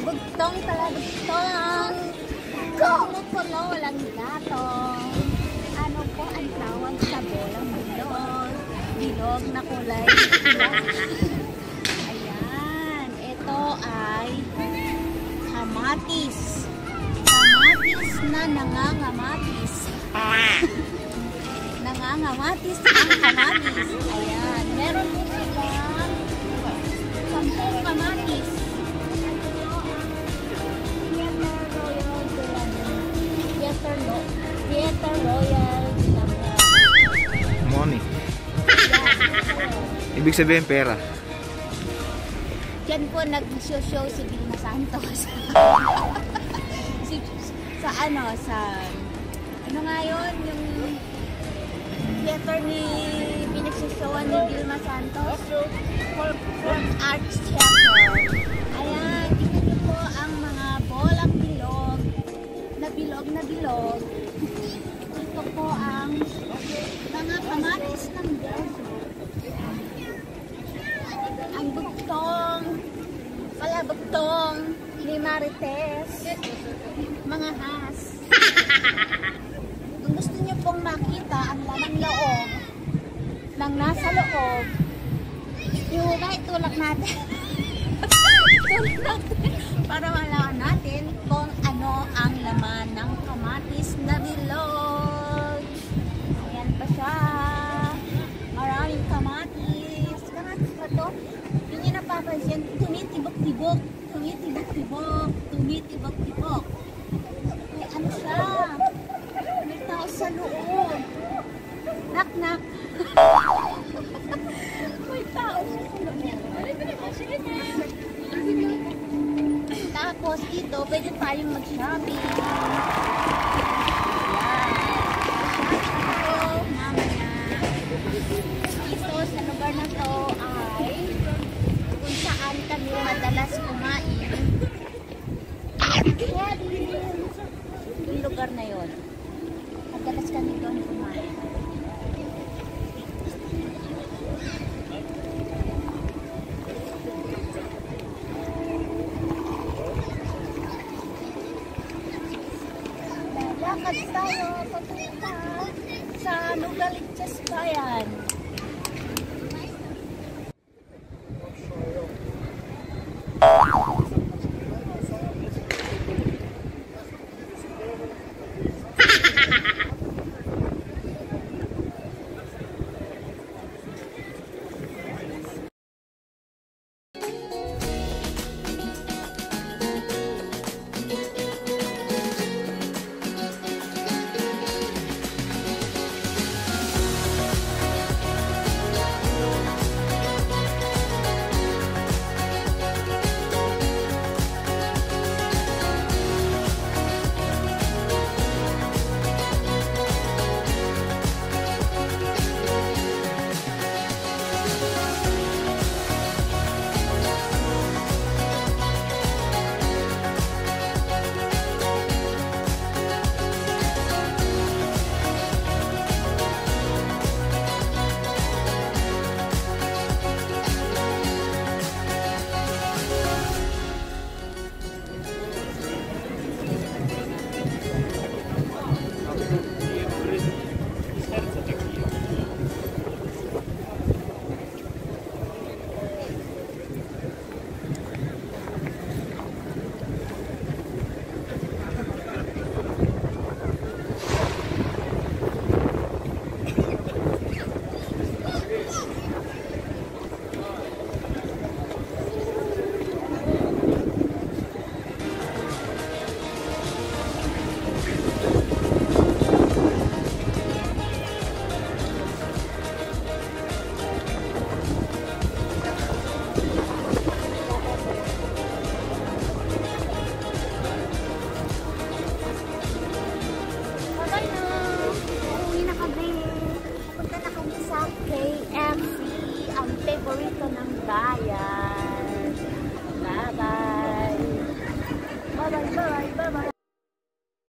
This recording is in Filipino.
Talabugtong, talabugtong. Kumukulo, walang gatong. Ano po ang tawag sa bolang bilog? Bilog na kulay. Ayan, ito ay kamatis. Kamatis na nangangamatis. Nangangamatis ang kamatis. Ayan, meron po silang 10 kamatis. Theater Royal money. Ibig sabihin pera. Diyan po nag-show si Vilma Santos. sa ano nga yun, yung theater ni pinagsushowhan ni Vilma Santos for Arts Theater. Ayan, ito nyo po ang mga bolang bilog na bilog. Ito po ang mga kamatis ng beso. Ang bugtong, palabugtong ni Marites, mga has. Kung gusto nyo pong makita ang lamang loob ng nasa loob, itulak natin. Tulak natin para malaman natin kung ano ang laman ng kamatis na bilog. Ayan pa siya. Maraming kamatis. Kamatis ba ito? Hindi nyo napapansin. Tumitibok-tibok. Tumitibok-tibok. Tumitibok-tibok. May ano siya? May tao sa loob. Knock-knock. May tao sa loob. Tapos dito, pwede tayong mag-shopping. Mamaya. Dito sa lugar na to ay kung saan kami madalas kumain. Yung lugar na yon. Madalas kami doon kumain. Lakad tayo papunta sa Nogaliches Bayan. paborito ng bayan. Bye-bye. Bye-bye, bye-bye, bye-bye.